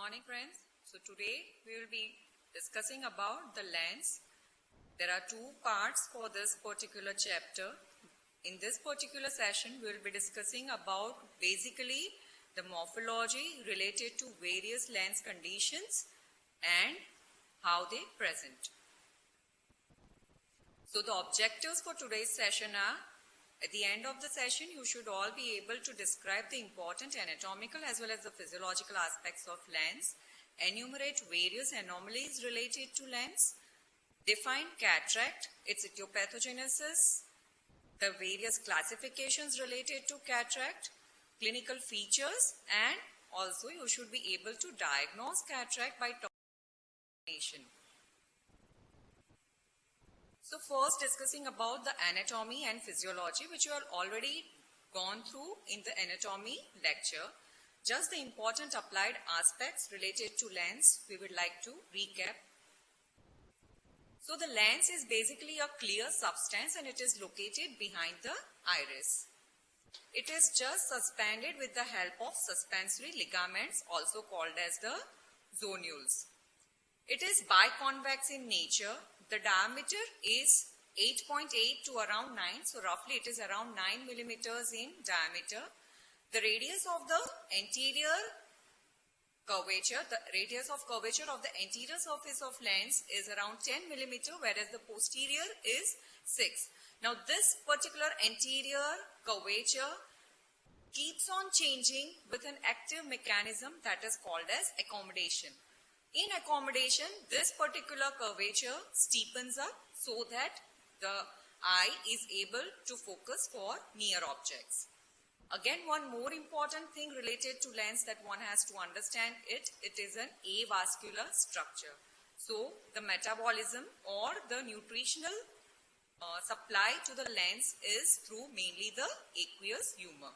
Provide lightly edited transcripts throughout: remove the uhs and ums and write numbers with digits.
morning, friends. So today we will be discussing about the lens. There are two parts for this particular chapter. In this particular session, we will be discussing about basically the morphology related to various lens conditions and how they present. So the objectives for today's session are, at the end of the session, you should all be able to describe the important anatomical as well as the physiological aspects of lens, enumerate various anomalies related to lens, define cataract, its etiopathogenesis, the various classifications related to cataract, clinical features, and also you should be able to diagnose cataract by examination. So first discussing about the anatomy and physiology, which you have already gone through in the anatomy lecture. Just the important applied aspects related to lens we would like to recap. So the lens is basically a clear substance and it is located behind the iris. It is just suspended with the help of suspensory ligaments, also called as the zonules. It is biconvex in nature. The diameter is 8.8 to around 9, so roughly it is around 9 millimeters in diameter. The radius of the anterior curvature, the radius of curvature of the anterior surface of lens is around 10 millimeter, whereas the posterior is 6. Now this particular anterior curvature keeps on changing with an active mechanism that is called as accommodation. In accommodation, this particular curvature steepens up so that the eye is able to focus for near objects. Again, one more important thing related to lens that one has to understand it is an avascular structure. So, the metabolism or the nutritional supply to the lens is through mainly the aqueous humor.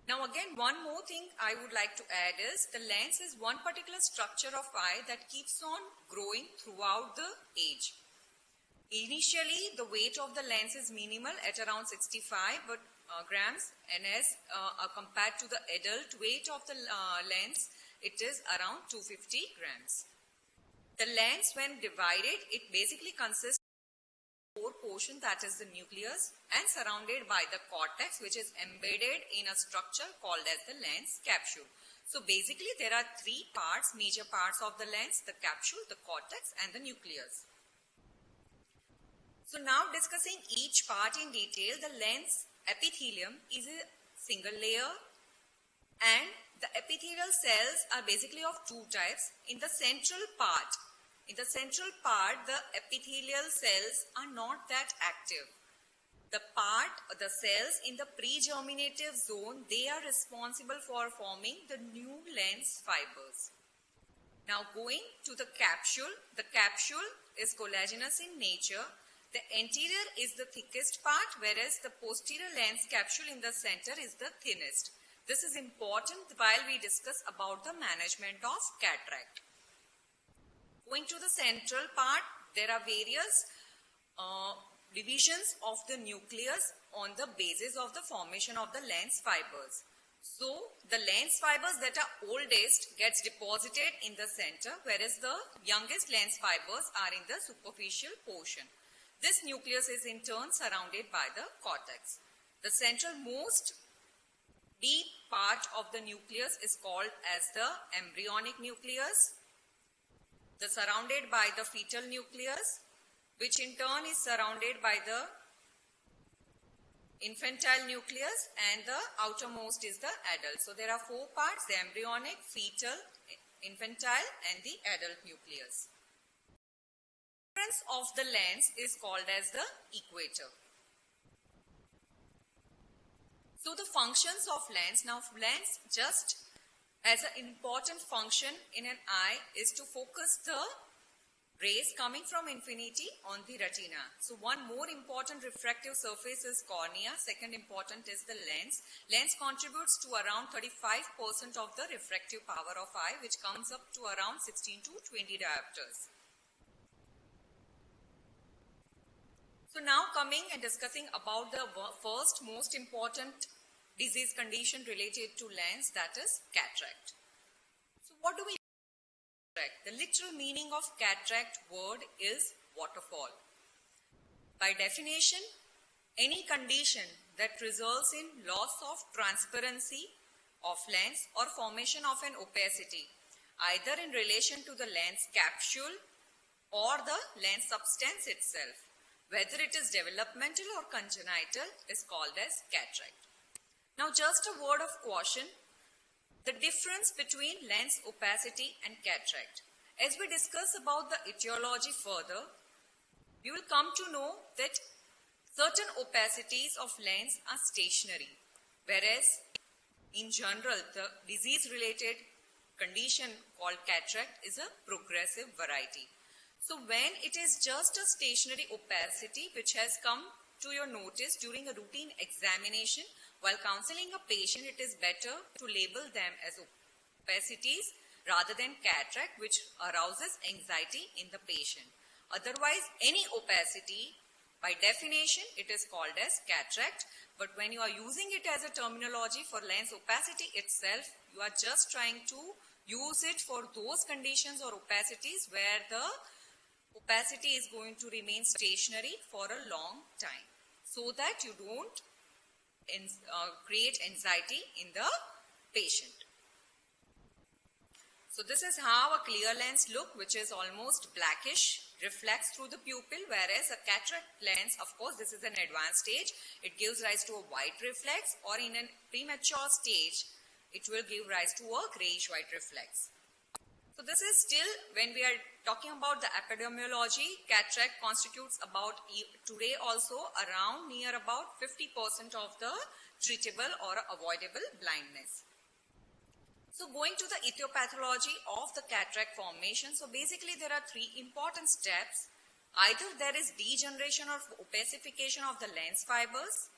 Now again, one more thing I would like to add is the lens is one particular structure of eye that keeps on growing throughout the age. Initially, the weight of the lens is minimal at around 65 grams, and as compared to the adult weight of the lens, it is around 250 grams. The lens, when divided, it basically consists portion, that is the nucleus, and surrounded by the cortex, which is embedded in a structure called as the lens capsule. So basically there are three parts, major parts of the lens: the capsule, the cortex, and the nucleus. So now discussing each part in detail, the lens epithelium is a single layer, and the epithelial cells are basically of two types. In the central part, the epithelial cells are not that active. The cells in the pre-germinative zone, they are responsible for forming the new lens fibers. Now going to the capsule is collagenous in nature. The anterior is the thickest part, whereas the posterior lens capsule in the center is the thinnest. This is important while we discuss about the management of cataract. Going to the central part, there are various divisions of the nucleus on the basis of the formation of the lens fibers. So, the lens fibers that are oldest gets deposited in the center, whereas the youngest lens fibers are in the superficial portion. This nucleus is in turn surrounded by the cortex. The central most deep part of the nucleus is called as the embryonic nucleus. The surrounded by the fetal nucleus, which in turn is surrounded by the infantile nucleus, and the outermost is the adult. So there are four parts: the embryonic, fetal, infantile, and the adult nucleus. The reference of the lens is called as the equator. So the functions of lens. Now lens just as an important function in an eye is to focus the rays coming from infinity on the retina. So one more important refractive surface is cornea. Second important is the lens. Lens contributes to around 35% of the refractive power of eye, which comes up to around 16 to 20 diopters. So now coming and discussing about the first most important disease condition related to lens, that is cataract. So what do we mean by cataract? The literal meaning of cataract word is waterfall. By definition, any condition that results in loss of transparency of lens or formation of an opacity, either in relation to the lens capsule or the lens substance itself, whether it is developmental or congenital, is called as cataract. Now just a word of caution, the difference between lens opacity and cataract. As we discuss about the etiology further, we will come to know that certain opacities of lens are stationary, whereas in general the disease-related condition called cataract is a progressive variety. So when it is just a stationary opacity which has come to your notice during a routine examination, while counseling a patient, it is better to label them as opacities rather than cataract, which arouses anxiety in the patient. Otherwise, any opacity, by definition, it is called as cataract. But when you are using it as a terminology for lens opacity itself, you are just trying to use it for those conditions or opacities where the opacity is going to remain stationary for a long time, so that you don't create anxiety in the patient. So this is how a clear lens look, which is almost blackish, reflects through the pupil, whereas a cataract lens, of course, this is an advanced stage. It gives rise to a white reflex, or in a premature stage, it will give rise to a grayish-white reflex. So this is still, when we are talking about the epidemiology, cataract constitutes about, today also, around near about 50% of the treatable or avoidable blindness. So going to the ethiopathology of the cataract formation, so basically there are three important steps. Either there is degeneration or opacification of the lens fibers.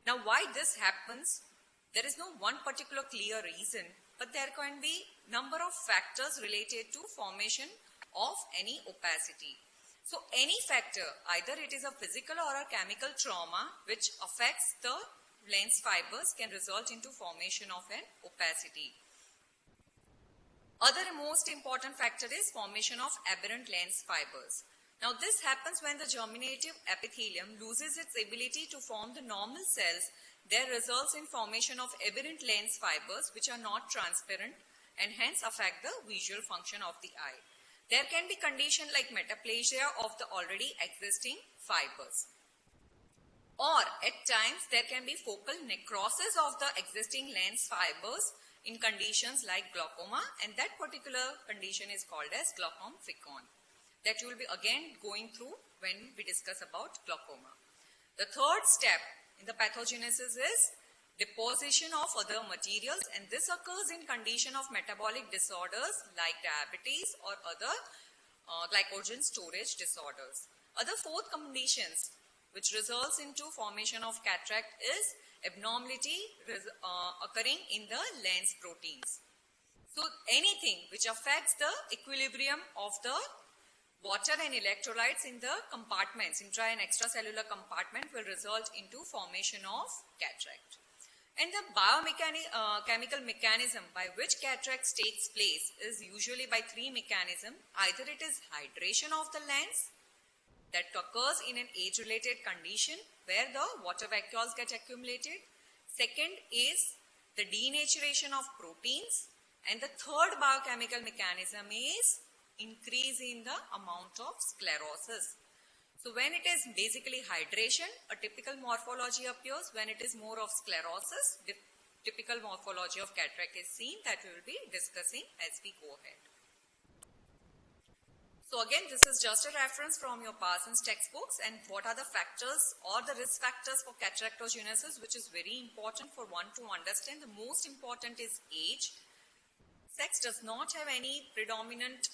Now why this happens? There is no one particular clear reason, but there can be number of factors related to formation of any opacity. So any factor, either it is a physical or a chemical trauma which affects the lens fibers, can result into formation of an opacity. Other most important factor is formation of aberrant lens fibers. Now this happens when the germinative epithelium loses its ability to form the normal cells. There results in formation of aberrant lens fibers which are not transparent and hence affect the visual function of the eye. There can be condition like metaplasia of the already existing fibers. Or at times there can be focal necrosis of the existing lens fibers in conditions like glaucoma, and that particular condition is called as glaucom ficon, that you will be again going through when we discuss about glaucoma. The third step in the pathogenesis is deposition of other materials, and this occurs in condition of metabolic disorders like diabetes or other glycogen storage disorders. Other fourth conditions which results into formation of cataract is abnormality occurring in the lens proteins. So anything which affects the equilibrium of the water and electrolytes in the compartments, intra and extracellular compartment, will result into formation of cataract. And the biochemical mechanism by which cataract takes place is usually by three mechanisms. Either it is hydration of the lens that occurs in an age-related condition where the water vacuoles get accumulated. Second is the denaturation of proteins. And the third biochemical mechanism is increase in the amount of sclerosis. So when it is basically hydration, a typical morphology appears. When it is more of sclerosis, the typical morphology of cataract is seen, that we will be discussing as we go ahead. So again, this is just a reference from your Parsons textbooks, and what are the factors or the risk factors for cataractogenesis, which is very important for one to understand. The most important is age. Sex does not have any predominant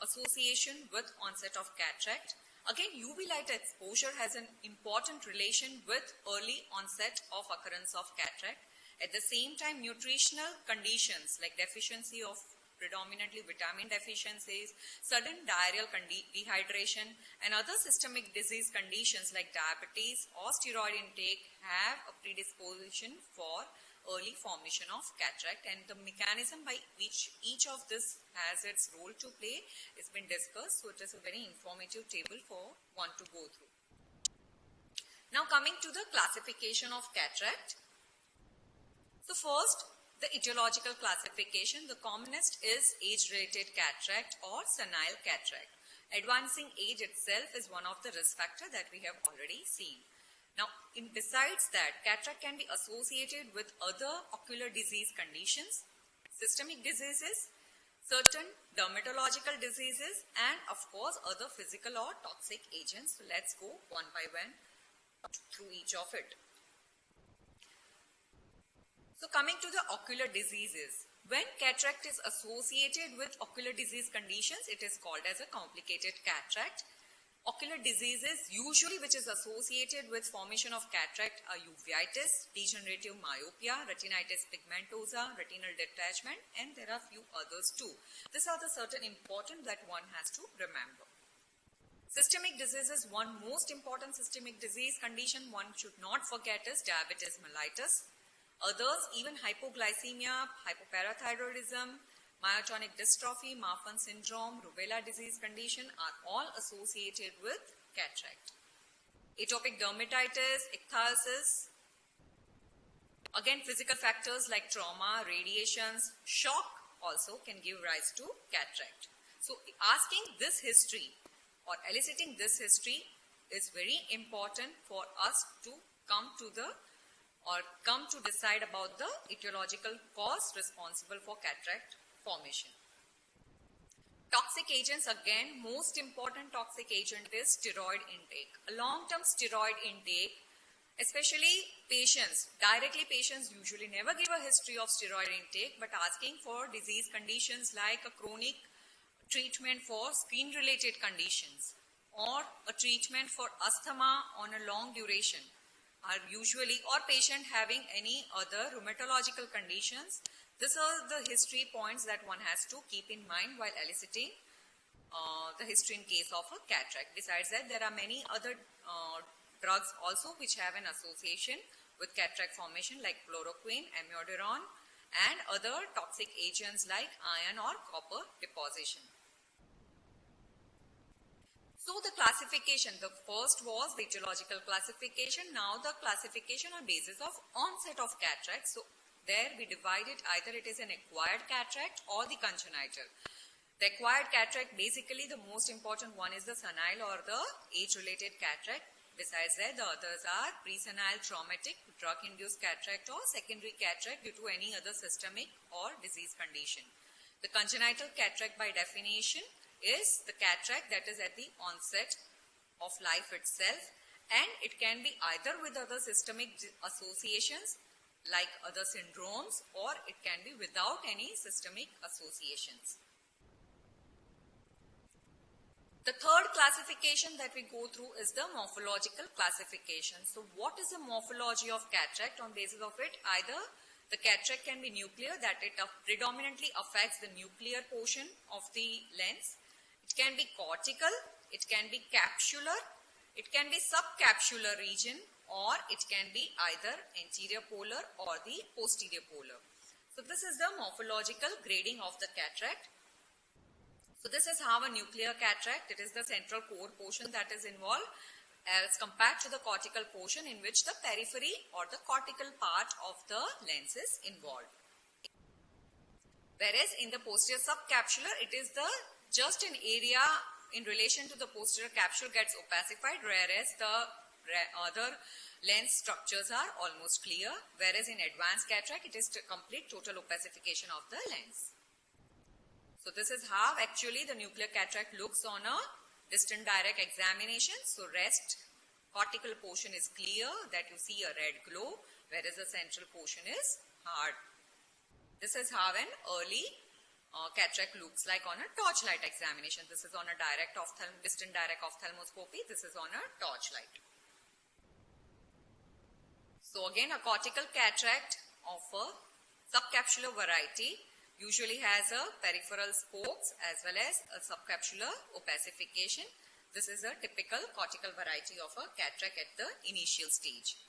association with onset of cataract. Again, UV light exposure has an important relation with early onset of occurrence of cataract. At the same time, nutritional conditions like deficiency of predominantly vitamin deficiencies, sudden diarrheal dehydration, and other systemic disease conditions like diabetes or steroid intake have a predisposition for early formation of cataract, and the mechanism by which each of this has its role to play has been discussed, so it is a very informative table for one to go through. Now coming to the classification of cataract. So first, the etiological classification. The commonest is age-related cataract or senile cataract. Advancing age itself is one of the risk factors that we have already seen. Now, besides that, cataract can be associated with other ocular disease conditions, systemic diseases, certain dermatological diseases, and of course other physical or toxic agents. So let's go one by one through each of it. So coming to the ocular diseases, when cataract is associated with ocular disease conditions, it is called as a complicated cataract. Ocular diseases usually which is associated with formation of cataract are uveitis, degenerative myopia, retinitis pigmentosa, retinal detachment, and there are few others too. These are the certain important that one has to remember. Systemic diseases, one most important systemic disease condition one should not forget is diabetes mellitus. Others, even hypoglycemia, hypoparathyroidism, myotonic dystrophy, Marfan syndrome, rubella disease condition are all associated with cataract. Atopic dermatitis, ichthyosis. Again, physical factors like trauma, radiations, shock also can give rise to cataract. So asking this history or eliciting this history is very important for us to come to decide about the etiological cause responsible for cataract formation. Toxic agents, again, most important toxic agent is steroid intake. A long-term steroid intake, especially patients usually never give a history of steroid intake, but asking for disease conditions like a chronic treatment for skin-related conditions or a treatment for asthma on a long duration are usually, or patient having any other rheumatological conditions. These are the history points that one has to keep in mind while eliciting the history in case of a cataract. Besides that, there are many other drugs also which have an association with cataract formation like chloroquine, amiodarone, and other toxic agents like iron or copper deposition. So the classification, the first was the etiological classification. Now the classification on basis of onset of cataract. So there we divide it, either it is an acquired cataract or the congenital. The acquired cataract, basically the most important one is the senile or the age-related cataract. Besides that, the others are presenile traumatic, drug-induced cataract or secondary cataract due to any other systemic or disease condition. The congenital cataract by definition is the cataract that is at the onset of life itself, and it can be either with other systemic associations like other syndromes, or it can be without any systemic associations. The third classification that we go through is the morphological classification. So what is the morphology of cataract? On basis of it, either the cataract can be nuclear, that it predominantly affects the nuclear portion of the lens. It can be cortical, it can be capsular, it can be subcapsular region, or it can be either anterior polar or the posterior polar. So this is the morphological grading of the cataract. So this is how a nuclear cataract, it is the central core portion that is involved as compared to the cortical portion in which the periphery or the cortical part of the lens is involved. Whereas in the posterior subcapsular, it is the just an area in relation to the posterior capsule gets opacified, whereas the other lens structures are almost clear, whereas in advanced cataract it is complete total opacification of the lens. So this is how actually the nuclear cataract looks on a distant direct examination. So rest cortical portion is clear, that you see a red glow, whereas the central portion is hard. This is how an early cataract looks like on a torchlight examination. This is on a distant direct ophthalmoscopy. This is on a torchlight. So again, a cortical cataract of a subcapsular variety Usually has a peripheral spokes as well as a subcapsular opacification. This is a typical cortical variety of a cataract at the initial stage.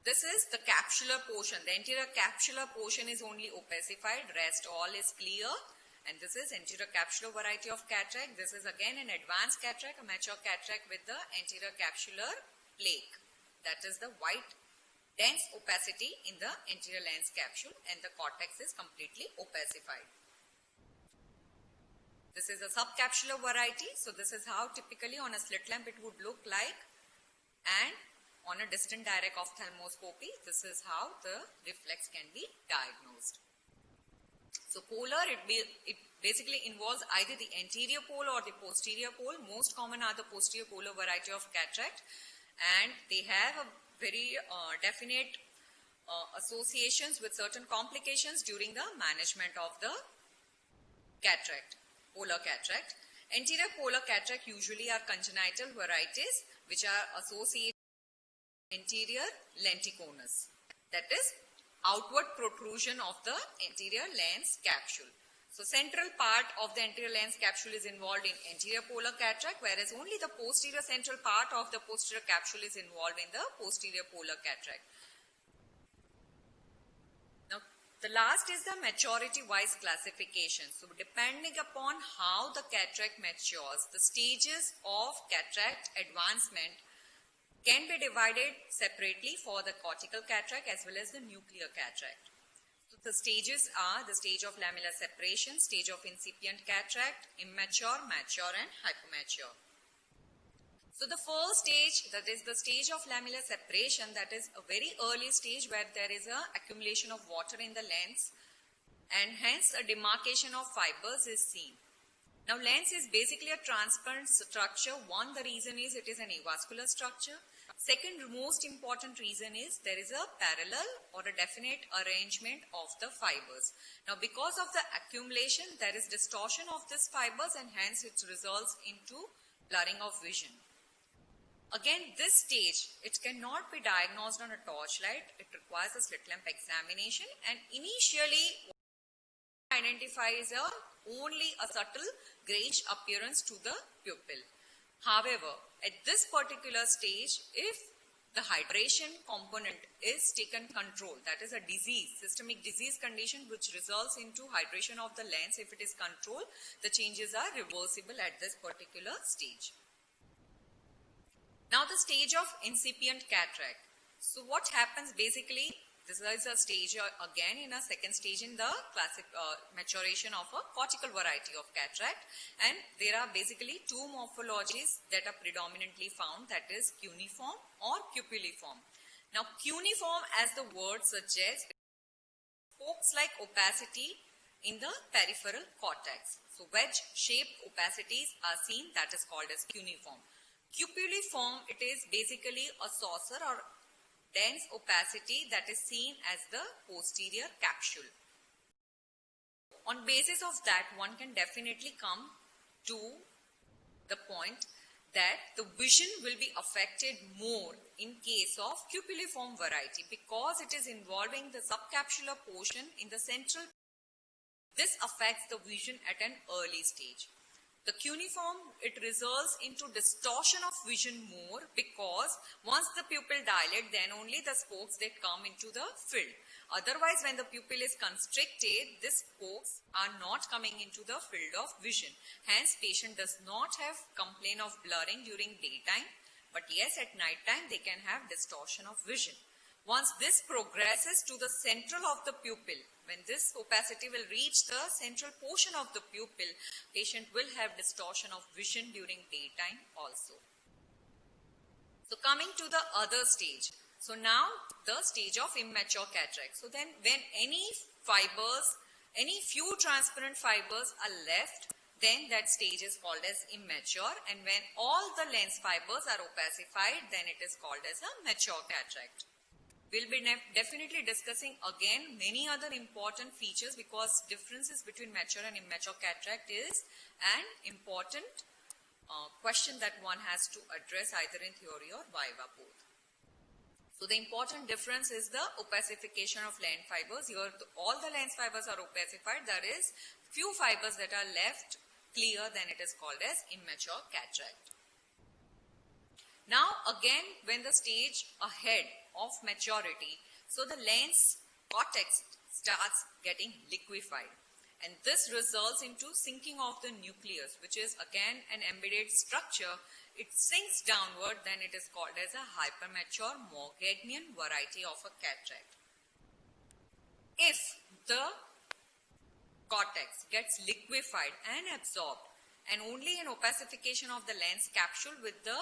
This is the capsular portion. The anterior capsular portion is only opacified, rest all is clear. And this is anterior capsular variety of cataract. This is again an advanced cataract, a mature cataract with the anterior capsular plaque. That is the white dense opacity in the anterior lens capsule, and the cortex is completely opacified. This is a subcapsular variety. So this is how typically on a slit lamp it would look like, and on a distant direct ophthalmoscopy, this is how the reflex can be diagnosed. So polar, it basically involves either the anterior pole or the posterior pole. Most common are the posterior polar variety of cataract, and they have a very definite associations with certain complications during the management of the cataract, polar cataract. Anterior polar cataract usually are congenital varieties which are associated with anterior lenticonus, that is outward protrusion of the anterior lens capsule. So central part of the anterior lens capsule is involved in anterior polar cataract, whereas only the posterior central part of the posterior capsule is involved in the posterior polar cataract. Now, the last is the maturity-wise classification. So depending upon how the cataract matures, the stages of cataract advancement can be divided separately for the cortical cataract as well as the nuclear cataract. The stages are the stage of lamellar separation, stage of incipient cataract, immature, mature and hypomature. So the first stage, that is the stage of lamellar separation, that is a very early stage where there is a accumulation of water in the lens and hence a demarcation of fibers is seen. Now lens is basically a transparent structure. One, the reason is it is an avascular structure. Second most important reason is there is a parallel or a definite arrangement of the fibers. Now because of the accumulation, there is distortion of these fibers and hence it results into blurring of vision. Again, this stage, it cannot be diagnosed on a torchlight. It requires a slit lamp examination, and initially identifies only a subtle grayish appearance to the pupil. However, at this particular stage, if the hydration component is taken control, that is a disease, systemic disease condition which results into hydration of the lens, if it is controlled, the changes are reversible at this particular stage. Now the stage of incipient cataract. So what happens basically, this is a stage again in a second stage in the classic maturation of a cortical variety of cataract, and there are basically two morphologies that are predominantly found, that is cuneiform or pupilliform. Now cuneiform, as the word suggests, spokes-like opacity in the peripheral cortex. So wedge shaped opacities are seen, that is called as cuneiform. Pupilliform, it is basically a saucer or dense opacity that is seen as the posterior capsule. On basis of that, one can definitely come to the point that the vision will be affected more in case of pupilliform variety because it is involving the subcapsular portion in the central. This affects the vision at an early stage. The cuneiform, it results into distortion of vision more because once the pupil dilates, then only the spokes they come into the field. Otherwise, when the pupil is constricted, these spokes are not coming into the field of vision. Hence, patient does not have complaint of blurring during daytime, but yes, at night time they can have distortion of vision. Once this progresses to the central of the pupil, when this opacity will reach the central portion of the pupil, patient will have distortion of vision during daytime also. So coming to the other stage. So now the stage of immature cataract. So then when any fibers, any few transparent fibers are left, then that stage is called as immature, and when all the lens fibers are opacified, then it is called as a mature cataract. We'll be definitely discussing again many other important features because differences between mature and immature cataract is an important question that one has to address either in theory or viva both. So the important difference is the opacification of lens fibers. Here all the lens fibers are opacified. There is few fibers that are left clear, then it is called as immature cataract. Now again, when the stage ahead of maturity, so the lens cortex starts getting liquefied, and this results into sinking of the nucleus, which is again an embedded structure. It sinks downward, then it is called as a hypermature Morgagnian variety of a cataract. If the cortex gets liquefied and absorbed, and only an opacification of the lens capsule with the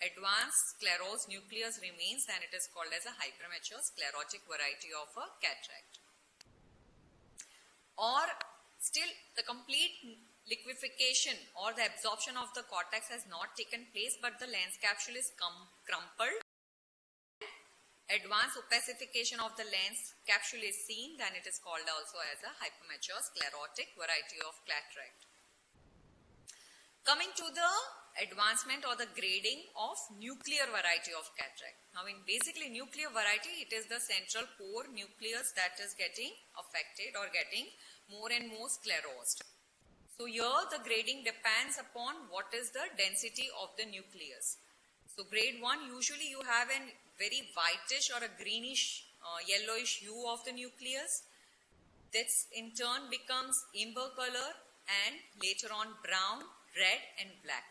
advanced sclerosed nucleus remains, then it is called as a hypermature sclerotic variety of a cataract. Or still the complete liquefaction or the absorption of the cortex has not taken place, but the lens capsule is crumpled. Advanced opacification of the lens capsule is seen, then it is called also as a hypermature sclerotic variety of cataract. Coming to the advancement or the grading of nuclear variety of cataract. Now in basically nuclear variety, it is the central core nucleus that is getting affected or getting more and more sclerosed. So here the grading depends upon what is the density of the nucleus. So grade 1, usually you have a very whitish or a greenish yellowish hue of the nucleus. This in turn becomes amber color and later on brown, red and black.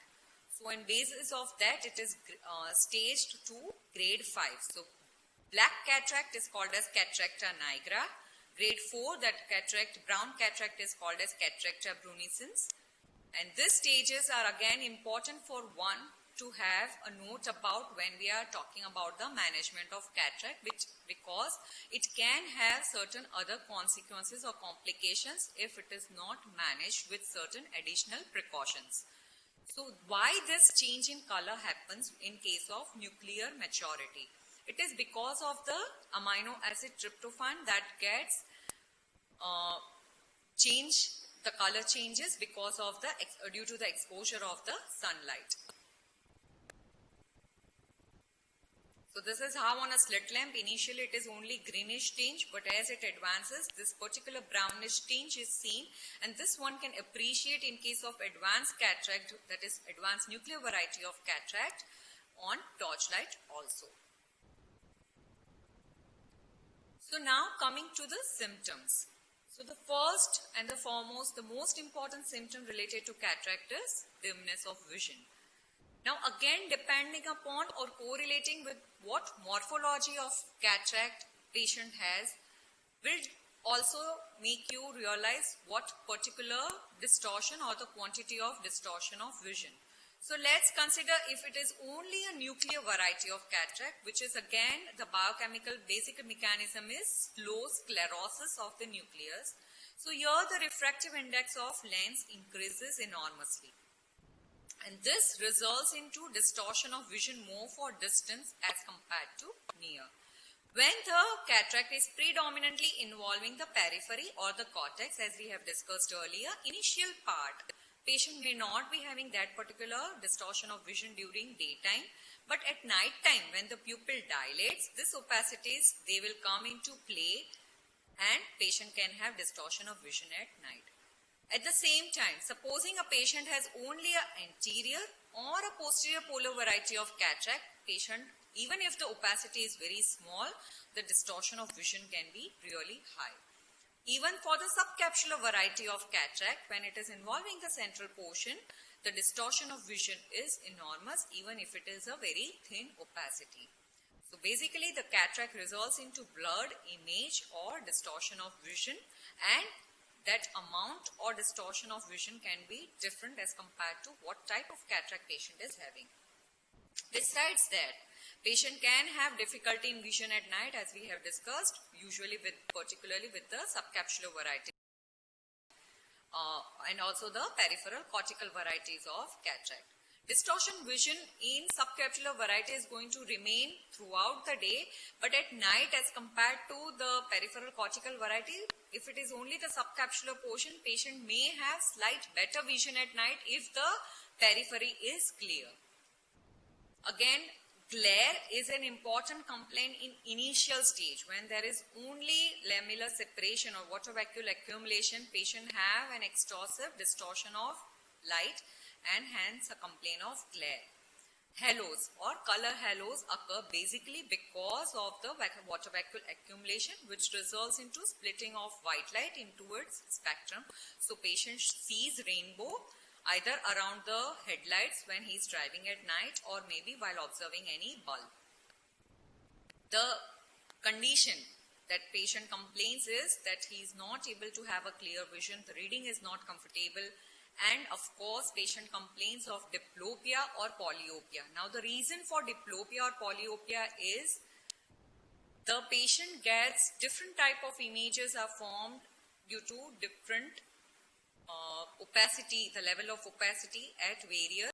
So on basis of that, it is staged to grade 5. So black cataract is called as cataracta nigra. Grade 4, that brown cataract is called as cataracta brunescens. And these stages are again important for one to have a note about when we are talking about the management of cataract, because it can have certain other consequences or complications if it is not managed with certain additional precautions. So why this change in color happens in case of nuclear maturity? It is because of the amino acid tryptophan that gets the color changes because of the due to the exposure of the sunlight. So this is how on a slit lamp initially it is only greenish tinge, but as it advances this particular brownish tinge is seen, and this one can appreciate in case of advanced cataract, that is advanced nuclear variety of cataract, on torchlight also. So now coming to the symptoms. So the first and the foremost, the most important symptom related to cataract is dimness of vision. Now again, depending upon or correlating with what morphology of cataract patient has, will also make you realize what particular distortion or the quantity of distortion of vision. So let's consider if it is only a nuclear variety of cataract, which is again the biochemical basic mechanism is slow sclerosis of the nucleus. So here the refractive index of lens increases enormously. And this results into distortion of vision more for distance as compared to near. When the cataract is predominantly involving the periphery or the cortex, as we have discussed earlier, initial part, patient may not be having that particular distortion of vision during daytime, but at night time when the pupil dilates, these opacities, they will come into play and patient can have distortion of vision at night. At the same time, supposing a patient has only an anterior or a posterior polar variety of cataract, patient, even if the opacity is very small, the distortion of vision can be really high. Even for the subcapsular variety of cataract, when it is involving the central portion, the distortion of vision is enormous, even if it is a very thin opacity. So basically, the cataract results into blurred image or distortion of vision, and that amount or distortion of vision can be different as compared to what type of cataract patient is having. Besides that, patient can have difficulty in vision at night, as we have discussed, particularly with the subcapsular variety and also the peripheral cortical varieties of cataract. Distortion vision in subcapsular variety is going to remain throughout the day, but at night as compared to the peripheral cortical variety, if it is only the subcapsular portion, patient may have slight better vision at night if the periphery is clear. Again, glare is an important complaint in initial stage when there is only lamellar separation or water vacuole accumulation. Patient have an extorsive distortion of light and hence a complaint of glare. Halos or color halos occur basically because of the water vacuole accumulation, which results into splitting of white light into its spectrum. So patient sees rainbow either around the headlights when he is driving at night or maybe while observing any bulb. The condition that patient complains is that he is not able to have a clear vision, the reading is not comfortable, and of course patient complains of diplopia or polyopia. Now the reason for diplopia or polyopia is the patient gets different type of images are formed due to different opacity, the level of opacity at various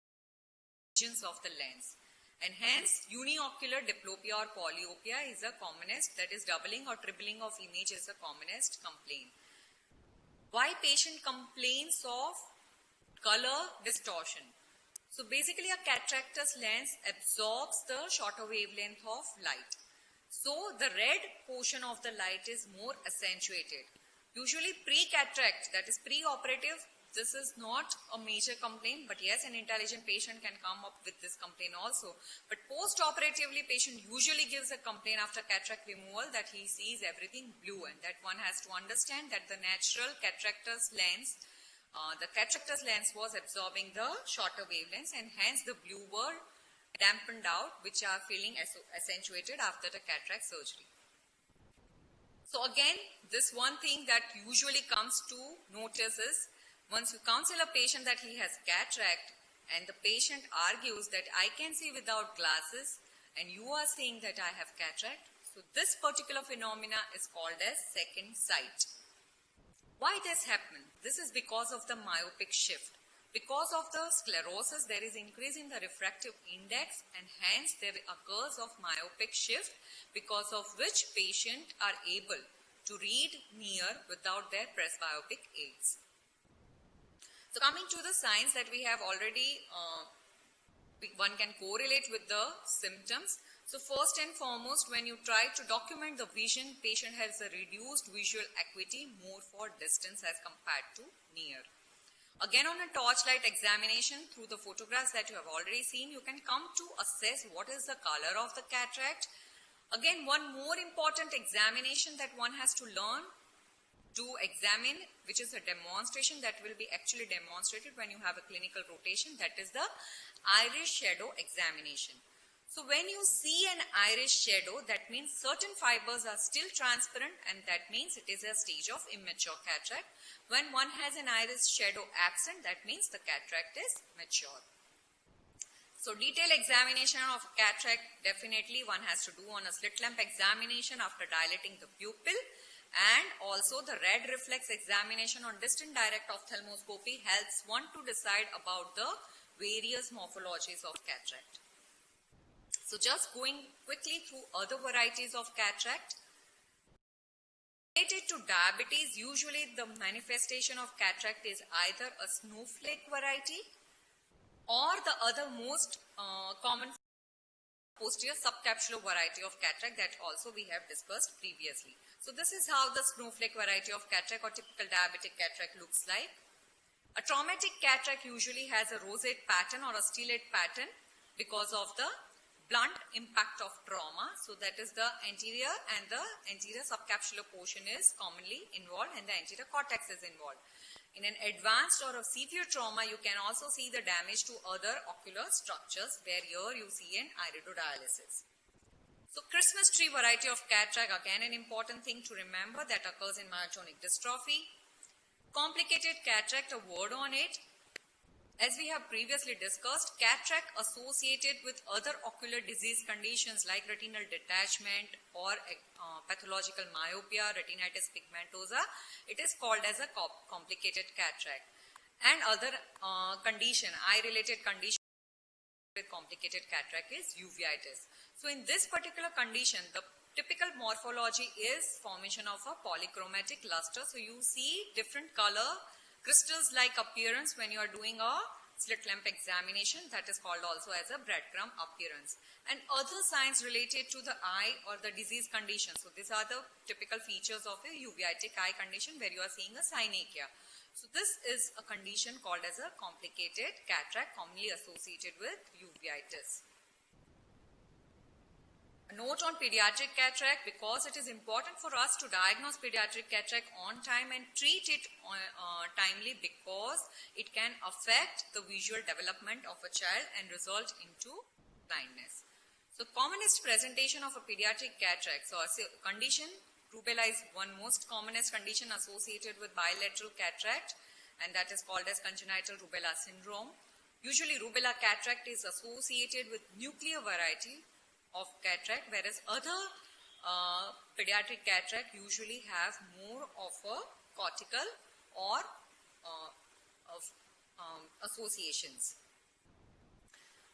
regions of the lens. And hence, uniocular diplopia or polyopia is the commonest, that is doubling or tripling of image is the commonest complaint. Why patient complains of color distortion? So basically a cataractous lens absorbs the shorter wavelength of light. So the red portion of the light is more accentuated. Usually pre-cataract, that is pre-operative, this is not a major complaint, but yes, an intelligent patient can come up with this complaint also. But post-operatively, patient usually gives a complaint after cataract removal that he sees everything blue, and that one has to understand that the natural cataractous lens, was absorbing the shorter wavelengths, and hence the blue were dampened out, which are feeling accentuated after the cataract surgery. So again, this one thing that usually comes to notice is, once you counsel a patient that he has cataract and the patient argues that I can see without glasses and you are saying that I have cataract, so this particular phenomena is called as second sight. Why this happens? This is because of the myopic shift. Because of the sclerosis, there is increase in the refractive index and hence there occurs of myopic shift, because of which patients are able to read near without their presbyopic aids. So coming to the signs that we have already, one can correlate with the symptoms. So first and foremost, when you try to document the vision, patient has a reduced visual acuity more for distance as compared to near. Again, on a torchlight examination through the photographs that you have already seen, you can come to assess what is the color of the cataract. Again, one more important examination that one has to learn to examine, which is a demonstration that will be actually demonstrated when you have a clinical rotation, that is the iris shadow examination. So when you see an iris shadow, that means certain fibers are still transparent, and that means it is a stage of immature cataract. When one has an iris shadow absent, that means the cataract is mature. So detailed examination of cataract, definitely one has to do on a slit lamp examination after dilating the pupil. And also the red reflex examination on distant direct ophthalmoscopy helps one to decide about the various morphologies of cataract. So just going quickly through other varieties of cataract. Related to diabetes, usually the manifestation of cataract is either a snowflake variety or the other most common posterior subcapsular variety of cataract that also we have discussed previously. So this is how the snowflake variety of cataract or typical diabetic cataract looks like. A traumatic cataract usually has a rosette pattern or a stellate pattern because of the blunt impact of trauma. So that is the anterior, and the anterior subcapsular portion is commonly involved and the anterior cortex is involved. In an advanced or a severe trauma, you can also see the damage to other ocular structures, where here you see an iridodialysis. So Christmas tree variety of cataract, again an important thing to remember, that occurs in myotonic dystrophy. Complicated cataract, a word on it. As we have previously discussed, cataract associated with other ocular disease conditions like retinal detachment or pathological myopia, retinitis pigmentosa, it is called as a complicated cataract. And other eye-related condition with complicated cataract is uveitis. So in this particular condition, the typical morphology is formation of a polychromatic luster. So you see different color, crystals-like appearance when you are doing a slit lamp examination, that is called also as a breadcrumb appearance. And other signs related to the eye or the disease condition. So these are the typical features of a uveitic eye condition where you are seeing a synechia. So this is a condition called as a complicated cataract, commonly associated with uveitis. A note on pediatric cataract: because it is important for us to diagnose pediatric cataract on time and treat it timely, because it can affect the visual development of a child and result into blindness. So commonest presentation of a pediatric cataract. So a condition, rubella is one most commonest condition associated with bilateral cataract, and that is called as congenital rubella syndrome. Usually rubella cataract is associated with nuclear variety of cataract, whereas other pediatric cataract usually have more of a cortical or associations.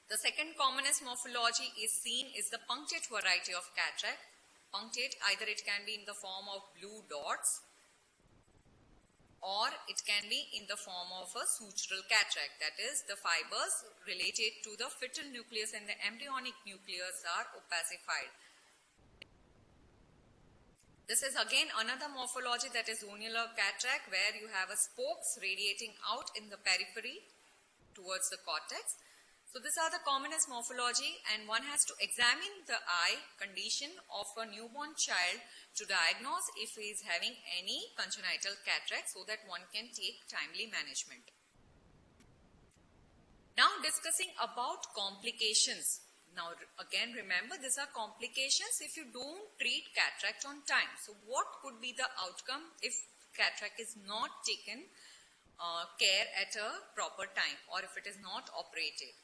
The second commonest morphology is seen is the punctate variety of cataract. Punctate, either it can be in the form of blue dots or it can be in the form of a sutural cataract, that is the fibers related to the fetal nucleus and the embryonic nucleus are opacified. This is again another morphology, that is zonular cataract, where you have a spokes radiating out in the periphery towards the cortex. So these are the commonest morphology, and one has to examine the eye condition of a newborn child to diagnose if he is having any congenital cataract, so that one can take timely management. Now discussing about complications. Now again remember, these are complications if you don't treat cataract on time. So what could be the outcome if cataract is not taken care at a proper time, or if it is not operated?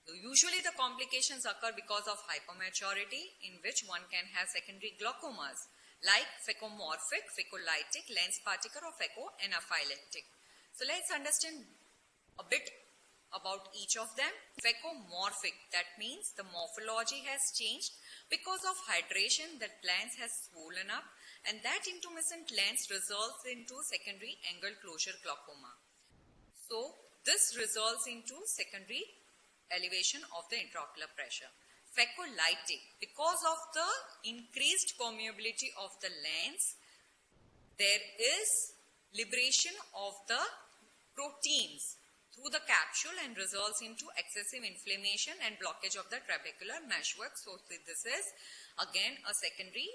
So usually the complications occur because of hypermaturity, in which one can have secondary glaucomas like phacomorphic, phacolytic, lens particle, or phacoanaphylactic. So let's understand a bit about each of them. Phacomorphic, that means the morphology has changed because of hydration. That lens has swollen up, and that intumescent lens results into secondary angle closure glaucoma. So this results into secondary elevation of the intraocular pressure. Phacolytic, because of the increased permeability of the lens, there is liberation of the proteins through the capsule and results into excessive inflammation and blockage of the trabecular meshwork. So this is again a secondary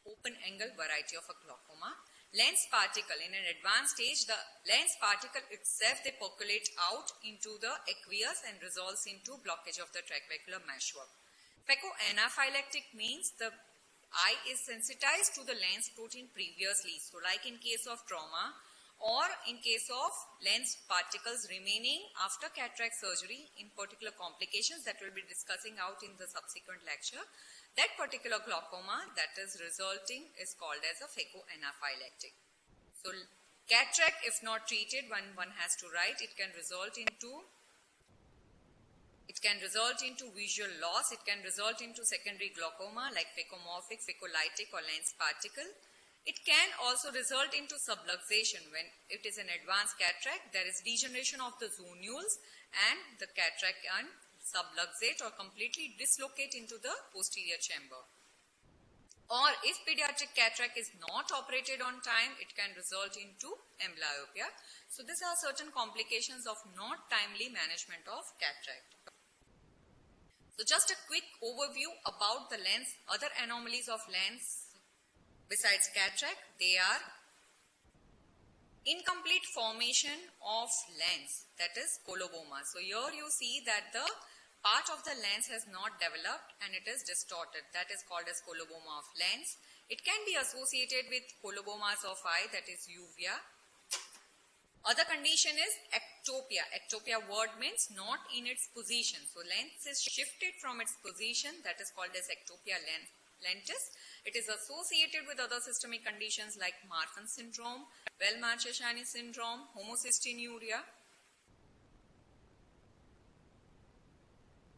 open angle variety of a glaucoma. Lens particle, in an advanced stage, the lens particle itself, they percolate out into the aqueous and results into blockage of the trabecular meshwork. Phacoanaphylactic means the eye is sensitized to the lens protein previously. So like in case of trauma, or in case of lens particles remaining after cataract surgery in particular complications that we'll be discussing out in the subsequent lecture, that particular glaucoma that is resulting is called as a phacoanaphylactic. So cataract, if not treated, one has to write, it can result into visual loss, it can result into secondary glaucoma like phacomorphic, phacolytic, or lens particle. It can also result into subluxation. When it is an advanced cataract, there is degeneration of the zonules and the cataract can subluxate or completely dislocate into the posterior chamber. Or if pediatric cataract is not operated on time, it can result into amblyopia. So these are certain complications of not timely management of cataract. So just a quick overview about the lens, other anomalies of lens besides cataract. They are incomplete formation of lens, that is coloboma. So here you see that the part of the lens has not developed and it is distorted. That is called as coloboma of lens. It can be associated with colobomas of eye, that is uvea. Other condition is ectopia. Ectopia word means not in its position. So lens is shifted from its position, that is called as ectopia lentis. It is associated with other systemic conditions like Marfan syndrome, Bell-Marchesani syndrome, homocystinuria.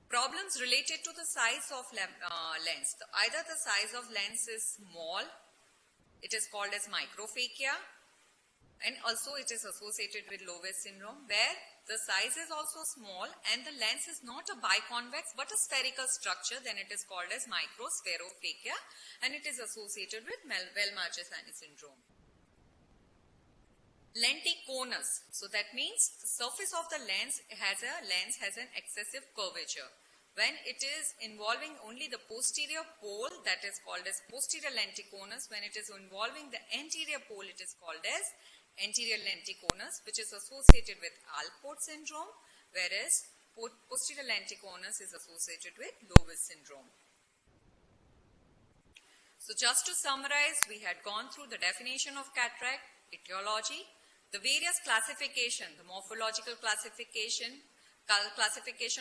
Problems related to the size of lens. Either the size of lens is small, it is called as microphakia, and also it is associated with Loewe syndrome, where the size is also small and the lens is not a biconvex but a spherical structure, then it is called as microspherophakia and it is associated with Well-Marchesani syndrome. Lenticonus. So that means the surface of the lens has an excessive curvature. When it is involving only the posterior pole, that is called as posterior lenticonus. When it is involving the anterior pole, it is called as anterior lenticonus, which is associated with Alport syndrome, whereas posterior lenticonus is associated with Loew's syndrome. So just to summarize, we had gone through the definition of cataract, etiology, the various classification, the morphological classification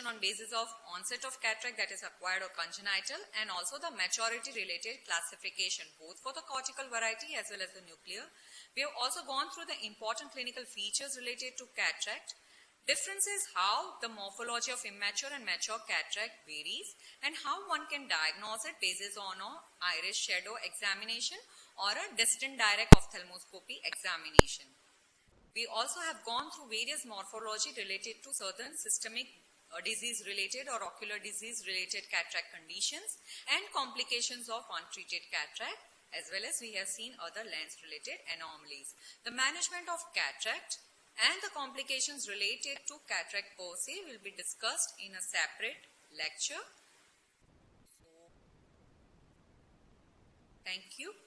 on basis of onset of cataract, that is acquired or congenital, and also the maturity related classification both for the cortical variety as well as the nuclear. We have also gone through the important clinical features related to cataract. Difference is how the morphology of immature and mature cataract varies and how one can diagnose it based on an iris shadow examination or a distant direct ophthalmoscopy examination. We also have gone through various morphology related to certain systemic disease related or ocular disease related cataract conditions and complications of untreated cataract, as well as we have seen other lens related anomalies. The management of cataract and the complications related to cataract per se will be discussed in a separate lecture. So, thank you.